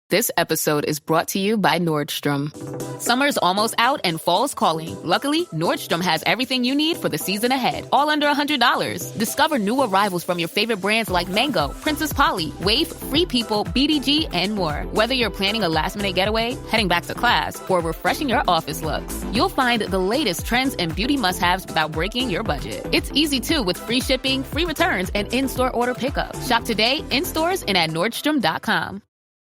This episode is brought to you by Nordstrom. Summer's almost out and fall's calling. Luckily, Nordstrom has everything you need for the season ahead, all under $100. Discover new arrivals from your favorite brands like Mango, Princess Polly, Wave, Free People, BDG, and more. Whether you're planning a last-minute getaway, heading back to class, or refreshing your office looks, you'll find the latest trends and beauty must-haves without breaking your budget. It's easy, too, with free shipping, free returns, and in-store order pickup. Shop today, in stores, and at Nordstrom.com.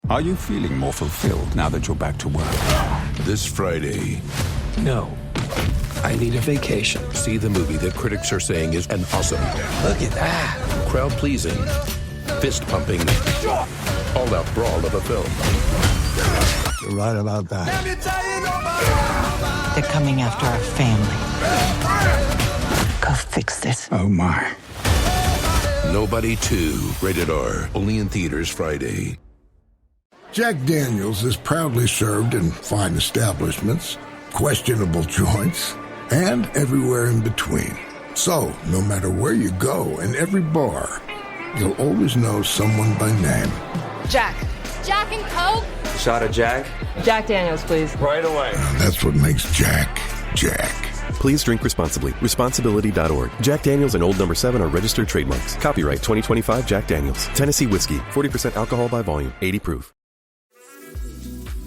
Are you feeling more fulfilled now that you're back to work? This Friday. No. I need a vacation. See the movie that critics are saying is an awesome. Look at that. Crowd-pleasing, fist-pumping, all-out brawl of a film. You're right about that. They're coming after our family. Go fix this. Oh, my. Nobody 2. Rated R. Only in theaters Friday. Jack Daniel's is proudly served in fine establishments, questionable joints, and everywhere in between. So, no matter where you go, in every bar, you'll always know someone by name. Jack. Jack and Coke? Shot of Jack? Jack Daniels, please. Right away. That's what makes Jack, Jack. Please drink responsibly. Responsibility.org. Jack Daniels and Old No. 7 are registered trademarks. Copyright 2025 Jack Daniels. Tennessee whiskey. 40% alcohol by volume. 80 proof.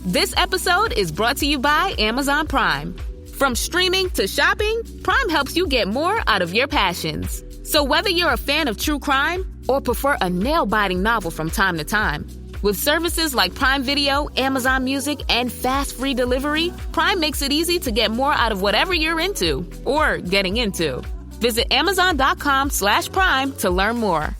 This episode is brought to you by Amazon Prime. From streaming to shopping, Prime helps you get more out of your passions. So whether you're a fan of true crime or prefer a nail-biting novel from time to time, with services like Prime Video, Amazon Music, and fast free delivery, Prime makes it easy to get more out of whatever you're into or getting into. Visit Amazon.com/Prime to learn more.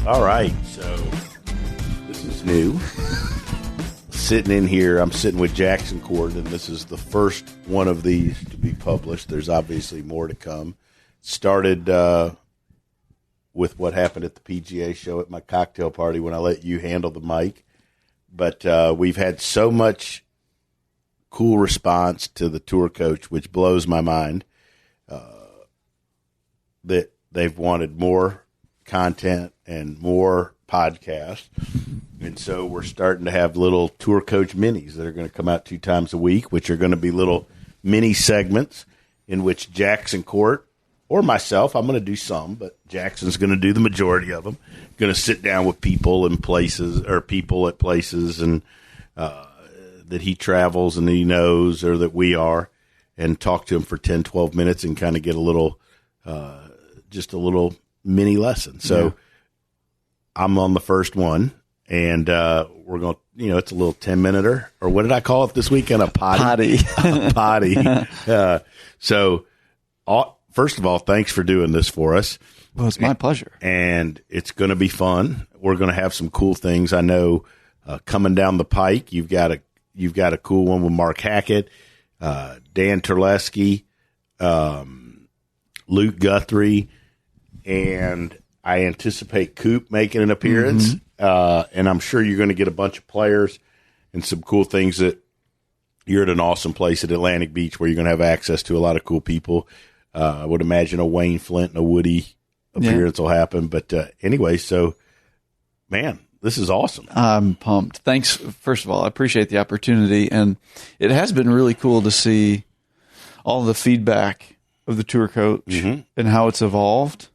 All right, so this is new. Sitting in here, I'm sitting with Jackson Koert, and this is the first one of these to be published. There's obviously more to come. Started with what happened at the PGA show at my cocktail party when I let you handle the mic. But we've had so much cool response to the tour coach, which blows my mind, that they've wanted more content and more podcasts. And so we're starting to have little tour coach minis that are going to come out 2 times a week, which are going to be little mini segments in which Jackson Koert or myself, I'm going to do some, but Jackson's going to do the majority of them, going to sit down with people in places or people at places and that he travels and he knows or that we are, and talk to him for 10, 12 minutes and kind of get a little, just a little mini lesson. So I'm on the first one, and we're going to, it's a little 10-minute or what did I call it this weekend? A potty. A potty. So first of all, thanks for doing this for us. Well, it's my pleasure. And it's going to be fun. We're going to have some cool things. I know coming down the pike, you've got a cool one with Mark Hackett, Dan Terlesky, Luke Guthrie, and I anticipate Coop making an appearance. And I'm sure you're going to get a bunch of players and some cool things. That you're at an awesome place at Atlantic Beach where you're going to have access to a lot of cool people. I would imagine a Wayne Flint and a Woody appearance will happen. But anyway, so, man, this is awesome. I'm pumped. Thanks. First of all, I appreciate the opportunity. And it has been really cool to see all the feedback of the tour coach and how it's evolved.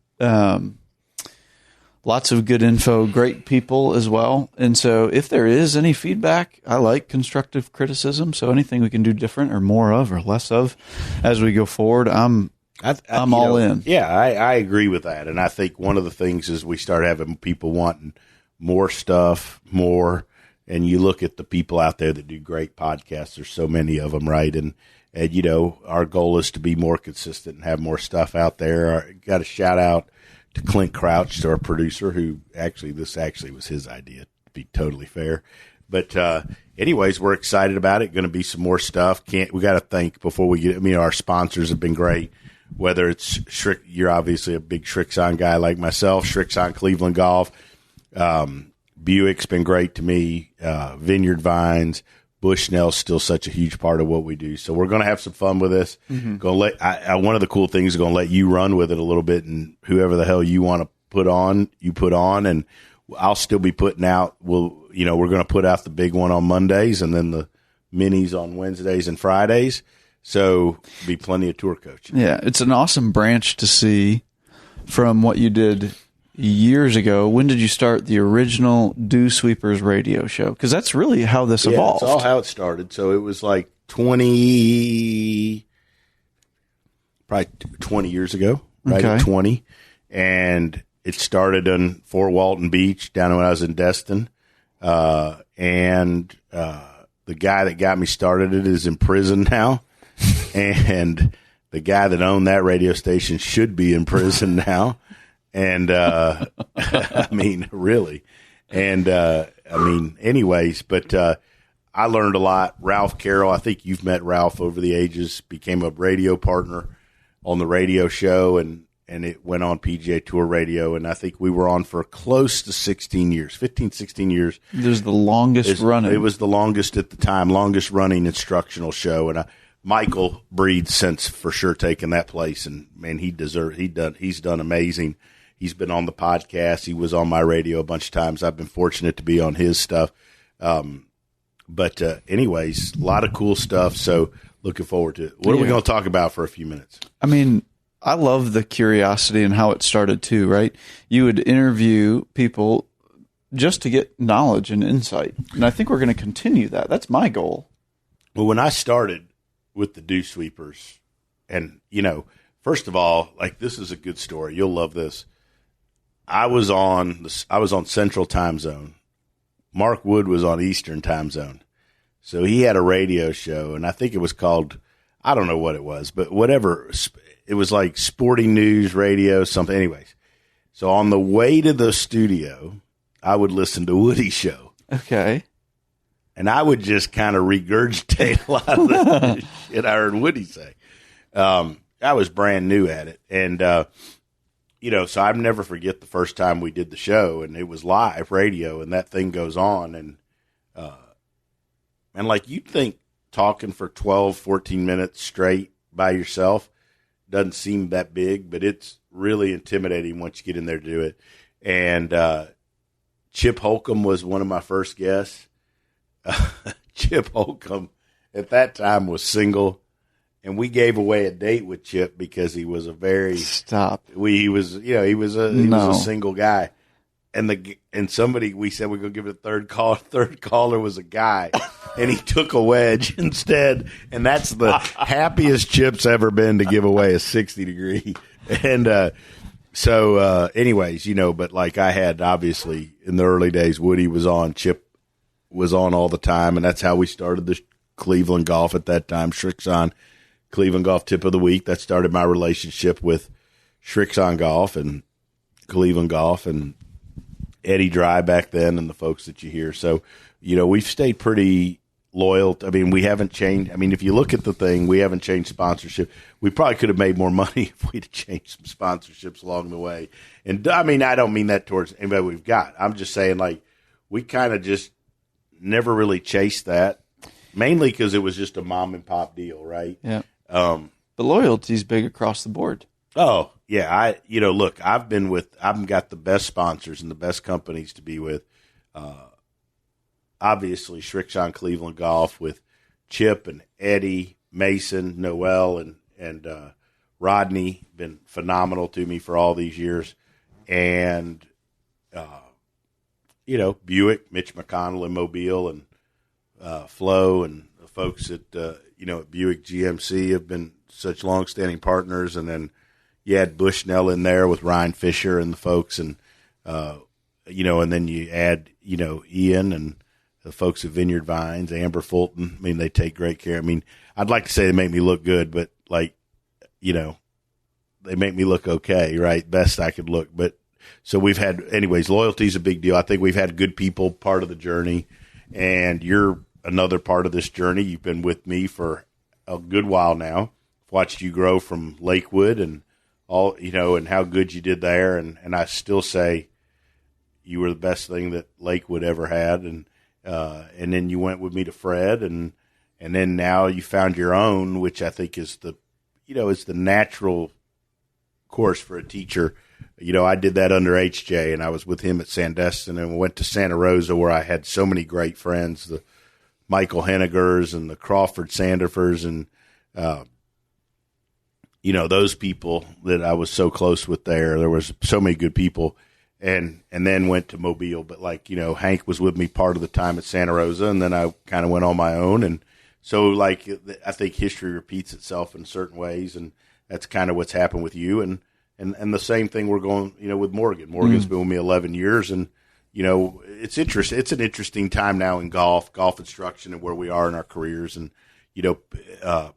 Lots of good info, great people as well. And so if there is any feedback, I like constructive criticism. So anything we can do different or more of or less of as we go forward, I'm all in. Yeah, I agree with that. And I think one of the things is we start having people wanting more stuff, and you look at the people out there that do great podcasts. There's so many of them, right? And our goal is to be more consistent and have more stuff out there. I got a shout out to Clint Crouch, to our producer, who this was his idea, to be totally fair. But anyways, we're excited about it. Going to be some more stuff. We got to think before we get. Our sponsors have been great. Whether it's Schrick, you're obviously a big Shrixon guy like myself. Shrixon Cleveland Golf, Buick's been great to me. Vineyard Vines, Bushnell's still such a huge part of what we do. So we're going to have some fun with this. One of the cool things is going to let you run with it a little bit, and whoever the hell you want to put on, you put on, and I'll still be putting out. We're going to put out the big one on Mondays and then the minis on Wednesdays and Fridays. So be plenty of tour coaching. Yeah, it's an awesome branch to see from what you did years ago. When did you start the original Dew Sweepers radio show? Because that's really how this evolved. That's all how it started. So it was like 20 years ago, right? Okay. 20. And it started in Fort Walton Beach down when I was in Destin. The guy that got me started it is in prison now. And the guy that owned that radio station should be in prison now. And, I mean, really. And, anyways, but, I learned a lot. Ralph Carroll, I think you've met Ralph over the ages, became a radio partner on the radio show, and it went on PGA Tour Radio. And I think we were on for close to 16 years, 15, 16 years. It was the longest running. It was the longest at the time, longest running instructional show. And Michael Breed's since for sure taken that place, and man, he's done amazing. He's been on the podcast. He was on my radio a bunch of times. I've been fortunate to be on his stuff. Anyways, a lot of cool stuff. So looking forward to it. What are we going to talk about for a few minutes? I mean, I love the curiosity and how it started too, right? You would interview people just to get knowledge and insight. And I think we're going to continue that. That's my goal. Well, when I started with the Dew Sweepers, and, first of all, like, this is a good story. You'll love this. I was on Central Time Zone. Mark Wood was on Eastern Time Zone. So he had a radio show, and I think it was called, I don't know what it was, but whatever. It was like sporting news radio, something. Anyways, so on the way to the studio, I would listen to Woody's show. Okay. And I would just kind of regurgitate a lot of the shit I heard Woody say. I was brand new at it. And, so I'd never forget the first time we did the show, and it was live radio, and that thing goes on. And like, you'd think talking for 12, 14 minutes straight by yourself doesn't seem that big, but it's really intimidating once you get in there to do it. And Chip Holcomb was one of my first guests. Chip Holcomb at that time was single, and we gave away a date with Chip because he was a very he was a single guy, and somebody, we said we're gonna give it a third call. Third caller was a guy, and he took a wedge instead, and that's the happiest Chip's ever been to give away a 60-degree. And anyways, but like I had, obviously in the early days, Woody was on, Chip was on all the time, and that's how we started the Cleveland Golf at that time. Shrixon Cleveland Golf Tip of the Week. That started my relationship with Shrixon Golf and Cleveland Golf and Eddie Dry back then and the folks that you hear. So, we've stayed pretty loyal. I mean, we haven't changed. I mean, if you look at the thing, we haven't changed sponsorship. We probably could have made more money if we'd changed some sponsorships along the way. And, I mean, I don't mean that towards anybody we've got. I'm just saying, like, we kind of just never really chased that, mainly because it was just a mom and pop deal, right? Yeah. The loyalty's big across the board. Oh yeah. Look, I've got the best sponsors and the best companies to be with. Obviously Shrixon Cleveland Golf with Chip and Eddie, Mason, Noel, and Rodney, been phenomenal to me for all these years. And, Buick, Mitch McConnell in Mobile, and Flo, and the folks at Buick GMC have been such long-standing partners. And then you had Bushnell in there with Ryan Fisher and the folks, and and then you add Ian and the folks at Vineyard Vines, Amber Fulton. I mean, they take great care. I mean, I'd like to say they make me look good, but they make me look okay, right? Best I could look. But so we've had, anyways, loyalty is a big deal. I think we've had good people part of the journey, and you're another part of this journey. You've been with me for a good while now. I've watched you grow from Lakewood and all, and how good you did there. And I still say you were the best thing that Lakewood ever had. and then you went with me to Fred, and then now you found your own, which I think is is the natural course for a teacher. I did that under HJ, and I was with him at Sandestin, and went to Santa Rosa, where I had so many great friends, the Michael Hennigers and the Crawford Sandifers, and those people that I was so close with there. There was so many good people, and then went to Mobile. But Hank was with me part of the time at Santa Rosa, and then I kind of went on my own. And so I think history repeats itself in certain ways, and that's kind of what's happened with you. And the same thing we're going, with Morgan. Morgan's been with me 11 years, and it's interesting. It's an interesting time now in golf instruction, and where we are in our careers. And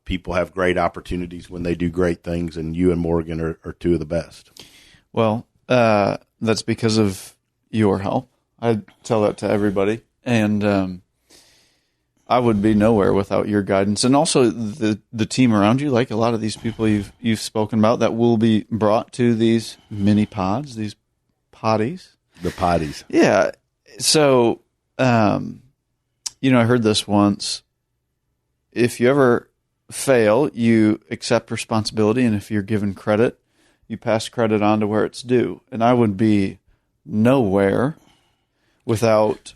people have great opportunities when they do great things, and you and Morgan are two of the best. Well, That's because of your help. I tell that to everybody, and I would be nowhere without your guidance, and also the team around you. Like a lot of these people you've spoken about that will be brought to these mini pods, these potties. The potties. Yeah. So, I heard this once. If you ever fail, you accept responsibility, and if you're given credit, you pass credit on to where it's due. And I would be nowhere without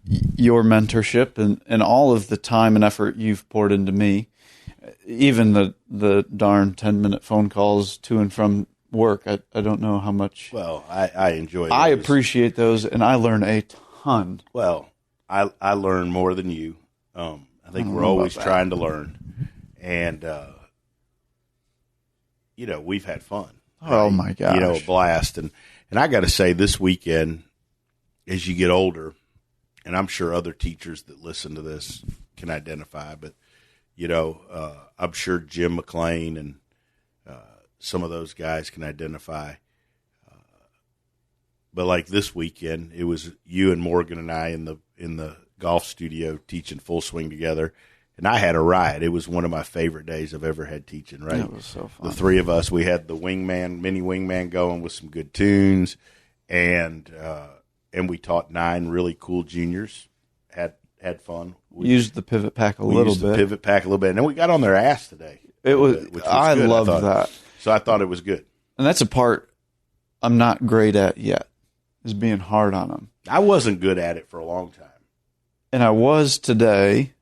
your mentorship and all of the time and effort you've poured into me. Even the darn 10-minute phone calls to and from work. I don't know how much. Well, I enjoy those. I appreciate those, and I learn a ton. Well, I learn more than you. I think we're always trying to learn. And, we've had fun. Oh, my gosh. A blast. And I got to say, this weekend, as you get older, and I'm sure other teachers that listen to this can identify, but, I'm sure Jim McLean and some of those guys can identify. But like this weekend, it was you and Morgan and I in the golf studio teaching full swing together. And I had a riot. It was one of my favorite days I've ever had teaching, right? That was so fun. The three of us, we had the mini wingman going with some good tunes, and we taught 9 really cool juniors. Had fun. We used the pivot pack a little bit. And then we got on their ass today. It was. I loved that. So I thought it was good. And that's a part I'm not great at yet, is being hard on them. I wasn't good at it for a long time. And I was today,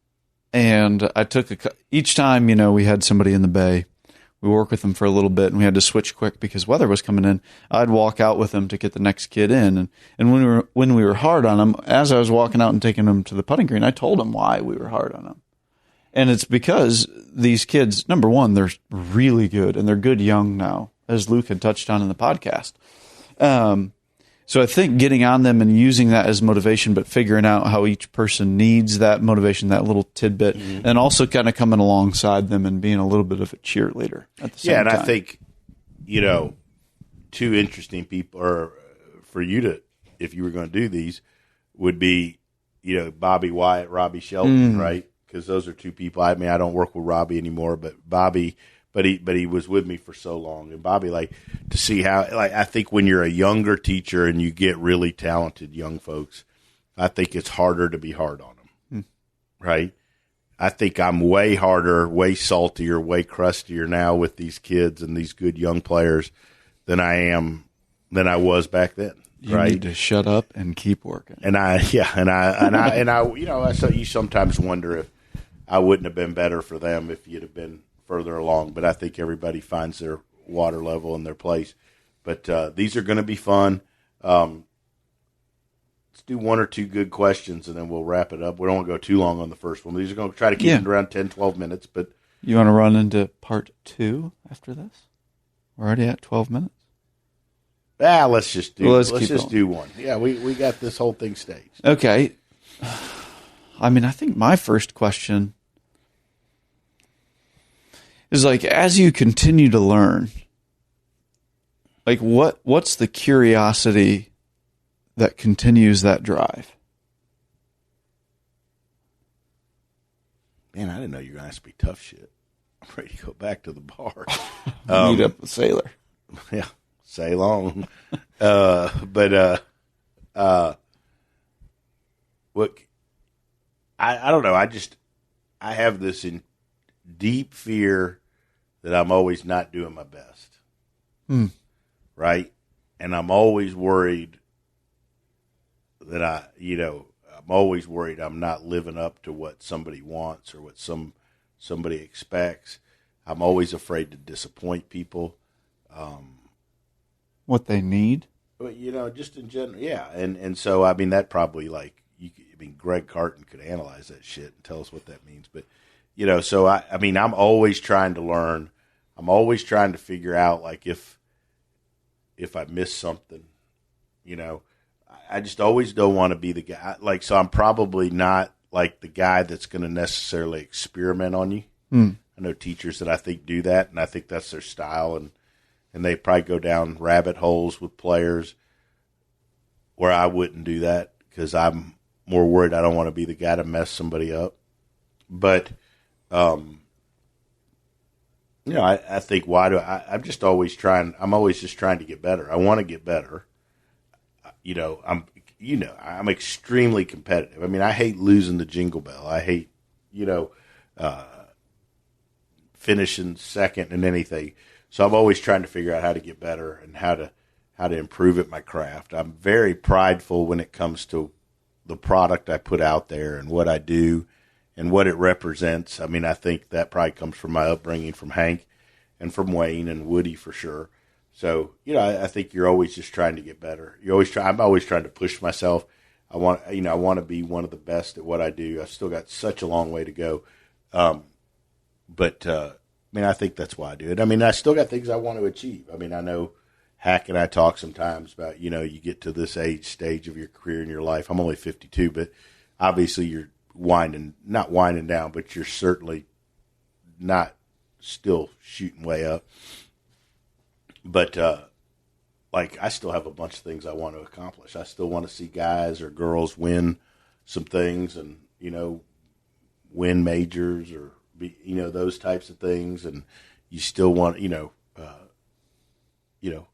and I took each time, we had somebody in the bay, we worked with them for a little bit, and we had to switch quick because weather was coming in. I'd walk out with them to get the next kid in. And when we were hard on them, as I was walking out and taking them to the putting green, I told them why we were hard on them. And it's because these kids, number one, they're really good, and they're good young now, as Luke had touched on in the podcast. So I think getting on them and using that as motivation, but figuring out how each person needs that motivation, that little tidbit, and also kind of coming alongside them and being a little bit of a cheerleader at the same time. Yeah, and I think, two interesting people, or for you to, if you were going to do these, would be, Bobby Wyatt, Robbie Shelton, right? Because those are two people. I mean, I don't work with Robbie anymore, but Bobby, but he was with me for so long. And Bobby, to see how, I think when you're a younger teacher and you get really talented young folks, I think it's harder to be hard on them, right? I think I'm way harder, way saltier, way crustier now with these kids and these good young players than I was back then. You need to shut up and keep working. So you sometimes wonder if I wouldn't have been better for them if you'd have been further along. But I think everybody finds their water level and their place. But these are going to be fun. Let's do one or two good questions, and then we'll wrap it up. We don't want to go too long on the first one. These are going to try to keep it around 10, 12 minutes. But you want to run into part 2 after this? We're already at 12 minutes. Let's just do one. Yeah, we got this whole thing staged. Okay. I mean, I think my first question is as you continue to learn, what's the curiosity that continues that drive? Man, I didn't know you were going to ask me tough shit. I'm ready to go back to the bar. Meet up with Sailor. Yeah. Say long. I don't know. I have this deep fear that I'm always not doing my best. Right? And I'm always worried that I'm always worried I'm not living up to what somebody wants or what somebody expects. I'm always afraid to disappoint people. What they need? But, just in general, yeah. And so, I mean, that probably, Greg Carton could analyze that shit and tell us what that means. But, so, I mean, I'm always trying to learn. I'm always trying to figure out, if I miss something, I just always don't want to be the guy. So I'm probably not, the guy that's going to necessarily experiment on you. I know teachers that I think do that, and I think that's their style, and they probably go down rabbit holes with players where I wouldn't do that because I'm more worried I don't want to be the guy to mess somebody up. But, I think I'm just always trying. I'm always just trying to get better. I want to get better. I'm extremely competitive. I mean, I hate losing the Jingle Bell. I hate, finishing second in anything. So I'm always trying to figure out how to get better and how to improve at my craft. I'm very prideful when it comes to the product I put out there and what I do and what it represents. I mean, I think that probably comes from my upbringing from Hank and from Wayne and Woody for sure. So, I think you're always just trying to get better. I'm always trying to push myself. I want to be one of the best at what I do. I've still got such a long way to go. I think that's why I do it. I mean, I still got things I want to achieve. I mean, I know Hack and I talk sometimes about, you get to this stage of your career in your life. I'm only 52, but obviously you're not winding down, but you're certainly not still shooting way up. But, I still have a bunch of things I want to accomplish. I still want to see guys or girls win some things and, win majors or be, those types of things. And you still want,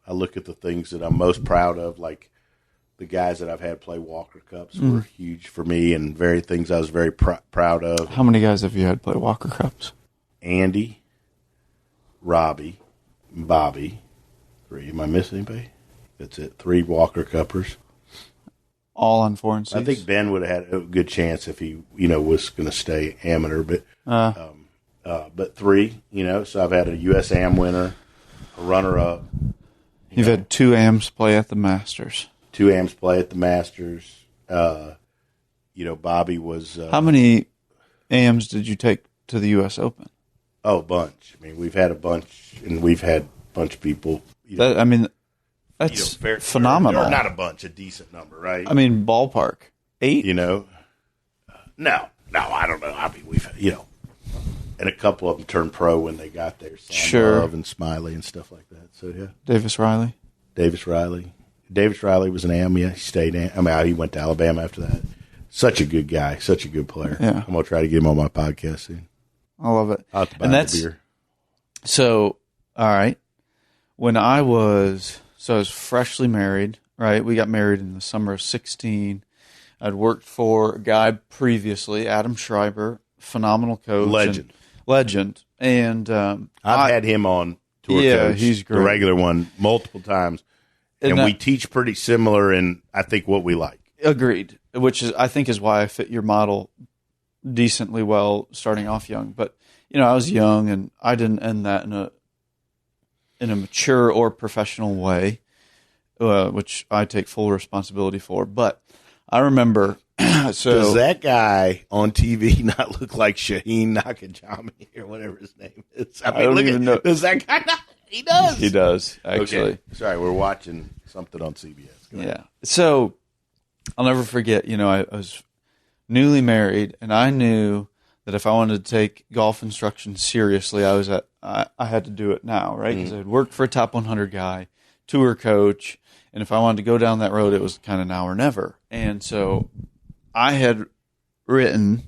I look at the things that I'm most proud of, like the guys that I've had play Walker Cups were huge for me and things I was very proud of. How many guys have you had play Walker Cups? Andy, Robbie, Bobby. 3. Am I missing anybody? That's it. 3 Walker Cuppers. All on foreign seas? I think Ben would have had a good chance if he, was going to stay amateur. But 3, so I've had a U.S. Am winner, a runner-up. You've had 2 AMs play at the Masters. 2 AMs play at the Masters. Bobby was... How many AMs did you take to the U.S. Open? Oh, a bunch. I mean, we've had a bunch, and we've had a bunch of people... That's phenomenal. Or not a bunch, a decent number, right? I mean, ballpark. 8? No, I don't know. I mean, we've, and a couple of them turned pro when they got there. Sure. Love and Smiley and stuff like that. So, yeah. Davis Riley was an AM, yeah. He stayed in. I mean, he went to Alabama after that. Such a good guy, such a good player. Yeah. I'm going to try to get him on my podcast soon. I love it. I'll have to buy him a beer. So, all right. When I was freshly married, right? We got married in the summer of 16. I'd worked for a guy previously, Adam Schreiber, phenomenal coach. Legend. And I've had him on tour coach, he's great. The regular one, multiple times. And we teach pretty similar in, I think, what we like. Agreed. Which I think is why I fit your model decently well starting off young. But, I was young and I didn't end that in a mature or professional way, which I take full responsibility for. But I remember, does that guy on TV not look like Shaheen Nakajami or whatever his name is? I don't even know. Does that guy not? He does. He does, actually. Okay. Sorry, we're watching something on CBS. Yeah. So I'll never forget, I was newly married, and I knew that if I wanted to take golf instruction seriously, I had to do it now, right? Because I had worked for a top 100 guy, tour coach, and if I wanted to go down that road, it was kind of now or never. And so I had written,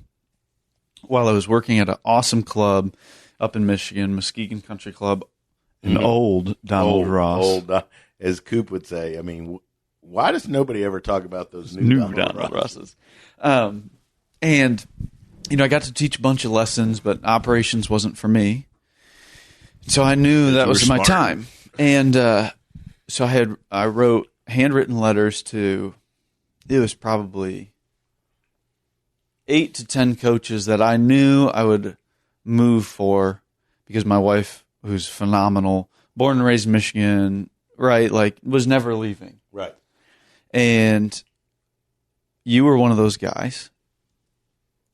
while I was working at an awesome club up in Michigan, Muskegon Country Club, an old Donald Ross. Old, as Coop would say. I mean, why does nobody ever talk about those new Donald Rosses? And, I got to teach a bunch of lessons, but operations wasn't for me. So I knew that was my time. And so I wrote handwritten letters to, it was probably 8 to 10 coaches that I knew I would move for, because my wife, who's phenomenal, born and raised in Michigan, right, like was never leaving. Right. And you were one of those guys.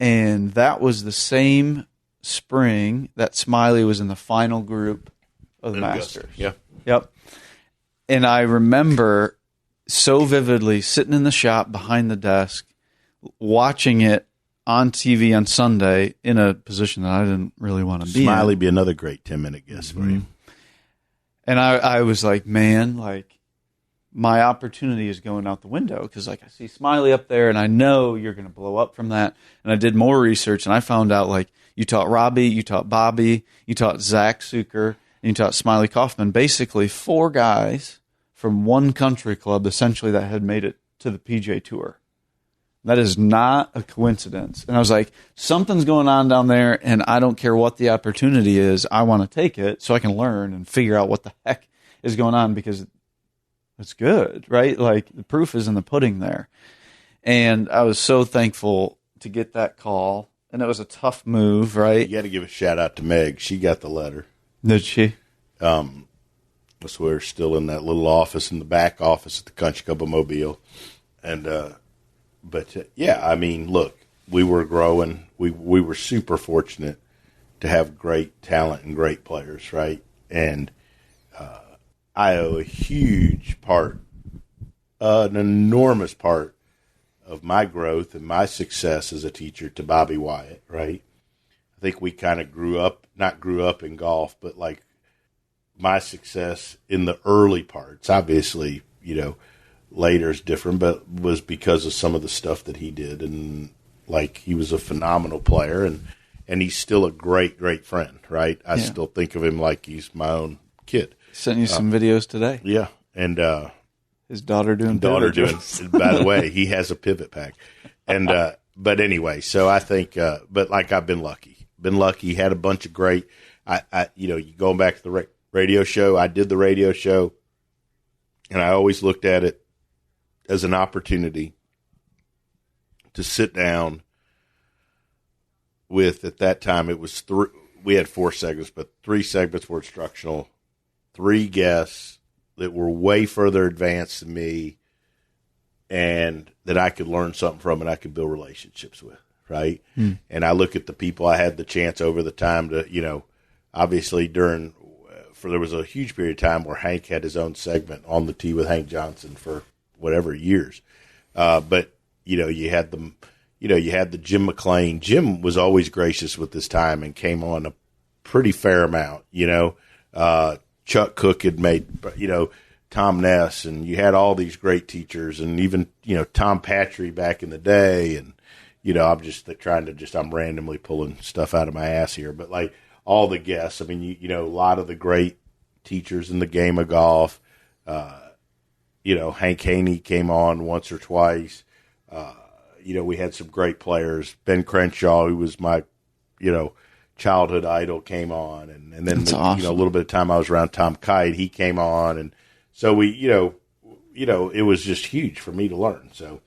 And that was the same spring that Smiley was in the final group of the Masters. Yeah. Yep. And I remember so vividly sitting in the shop behind the desk, watching it on TV on Sunday in a position that I didn't really want to be in. Smiley be another great 10-minute guest for you. And I was like, man, like my opportunity is going out the window, because like I see Smiley up there and I know you're going to blow up from that. And I did more research and I found out like you taught Robbie, you taught Bobby, you taught Zach Suker, and you taught Smiley Kaufman, basically 4 guys from one country club essentially that had made it to the PJ Tour. That is not a coincidence. And I was like, something's going on down there, and I don't care what the opportunity is. I want to take it so I can learn and figure out what the heck is going on, because it's good, right? Like the proof is in the pudding there. And I was so thankful to get that call, and it was a tough move, right? You got to give a shout out to Meg. She got the letter. Did she? So we're still in that little office in the back office at the Country Club of Mobile. And, yeah, I mean, look, we were growing. We were super fortunate to have great talent and great players, right? And I owe a huge part, an enormous part of my growth and my success as a teacher to Bobby Wyatt, right? I think we kind of not grew up in golf, but like my success in the early parts, obviously, later is different, but was because of some of the stuff that he did. And like, he was a phenomenal player, and he's still a great, great friend, right? I still think of him like he's my own kid. Sent you some videos today. Yeah. And, his daughter doing. By the way, he has a pivot pack. And, but anyway, so I think, but like I've been lucky, had a bunch of great, going back to the radio show, I did the radio show, and I always looked at it as an opportunity to sit down with, at that time, it was we had 4 segments, but 3 segments were instructional, 3 guests that were way further advanced than me and that I could learn something from and I could build relationships with, right? And I look at the people I had the chance over the time to, obviously there was a huge period of time where Hank had his own segment on the Tee with Hank Johnson for whatever years. But, you had the Jim McClain. Jim was always gracious with his time and came on a pretty fair amount, Chuck Cook had made, Tom Ness, and you had all these great teachers, and even, Tom Patry back in the day. And, I'm just I'm randomly pulling stuff out of my ass here, but like all the guests, I mean, a lot of the great teachers in the game of golf, Hank Haney came on once or twice. We had some great players. Ben Crenshaw, who was my, childhood idol, came on, and then awesome. A little bit of time I was around Tom Kite, he came on, and so we, it was just huge for me to learn. So,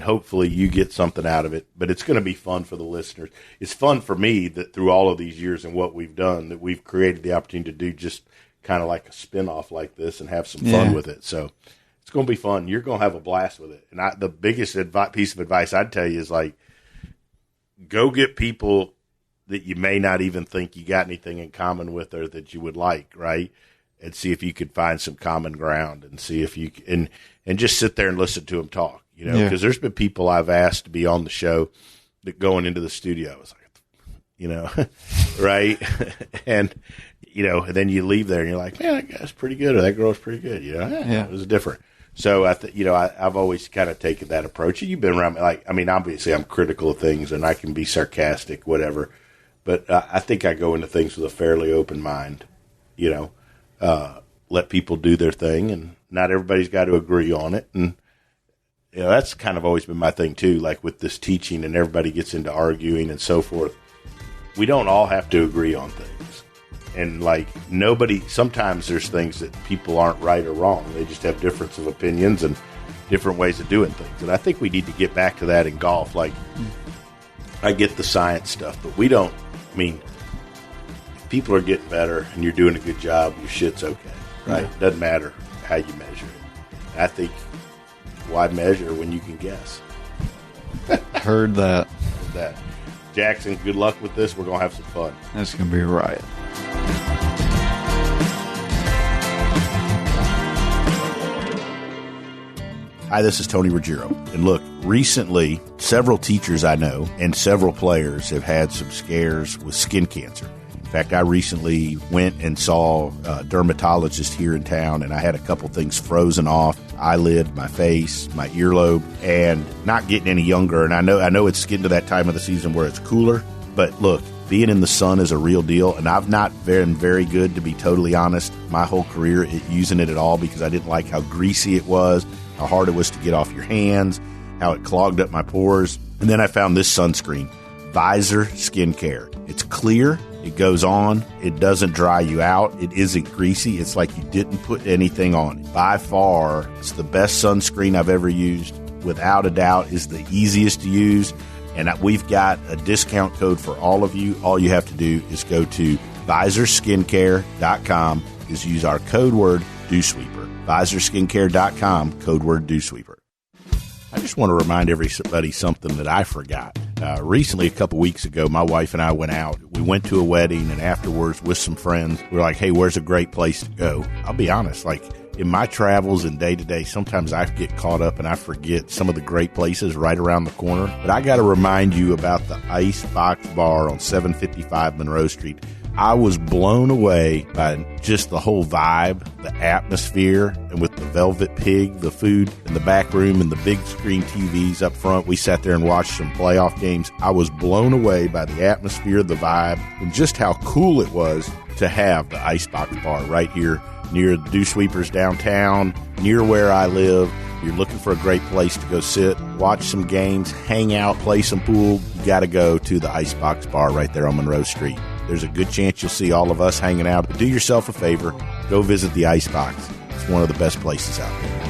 hopefully you get something out of it, but it's going to be fun for the listeners. It's fun for me that through all of these years and what we've done, that we've created the opportunity to do just kind of like a spin-off like this and have some fun with it. So it's going to be fun. You're going to have a blast with it. And the biggest piece of advice I'd tell you is like, go get people that you may not even think you got anything in common with or that you would like, right? And see if you could find some common ground and see if you can, and just sit there and listen to them talk. Because there's been people I've asked to be on the show that going into the studio, it's like, right? And, and then you leave there and you're like, man, that guy's pretty good, or that girl's pretty good. It was different. So, I've always kind of taken that approach. You've been around me. Like, I mean, obviously I'm critical of things and I can be sarcastic, whatever. But I think I go into things with a fairly open mind, let people do their thing, and not everybody's got to agree on it. And that's kind of always been my thing too, like with this teaching and everybody gets into arguing and so forth. We don't all have to agree on things. And like sometimes there's things that people aren't right or wrong. They just have difference of opinions and different ways of doing things. And I think we need to get back to that in golf. Like, I get the science stuff, but we don't, if people are getting better and you're doing a good job, your shit's okay, right? It doesn't matter how you measure it. And I think, why measure when you can guess? Heard that. Jackson, good luck with this. We're going to have some fun. That's going to be a riot. Hi, this is Tony Ruggiero. And look, recently, several teachers I know and several players have had some scares with skin cancer. In fact, I recently went and saw a dermatologist here in town, and I had a couple things frozen off, eyelid, my face, my earlobe, and not getting any younger. And I know it's getting to that time of the season where it's cooler, but look, being in the sun is a real deal, and I've not been very good, to be totally honest, my whole career at using it at all, because I didn't like how greasy it was, how hard it was to get off your hands, how it clogged up my pores. And then I found this sunscreen, Visor Skin Care. It's clear, it goes on, it doesn't dry you out, it isn't greasy, it's like you didn't put anything on it. By far, it's the best sunscreen I've ever used. Without a doubt, is the easiest to use. And we've got a discount code for all of you. All you have to do is go to visorskincare.com, is use our code word DewSweeper. visorskincare.com, code word DewSweeper. I just want to remind everybody something that I forgot. Recently, a couple weeks ago, my wife and I went out. We went to a wedding, and afterwards with some friends, we were like, hey, where's a great place to go? I'll be honest, like, in my travels and day-to-day, sometimes I get caught up and I forget some of the great places right around the corner. But I got to remind you about the Icebox Bar on 755 Monroe Street. I was blown away by just the whole vibe, the atmosphere, and with the Velvet Pig, the food in the back room, and the big screen TVs up front. We sat there and watched some playoff games. I was blown away by the atmosphere, the vibe, and just how cool it was to have the Icebox Bar right here near the Dew Sweepers downtown, near where I live. You're looking for a great place to go sit, watch some games, hang out, play some pool, you got to go to the Icebox Bar right there on Monroe Street. There's a good chance you'll see all of us hanging out. But do yourself a favor, go visit the Icebox. It's one of the best places out there.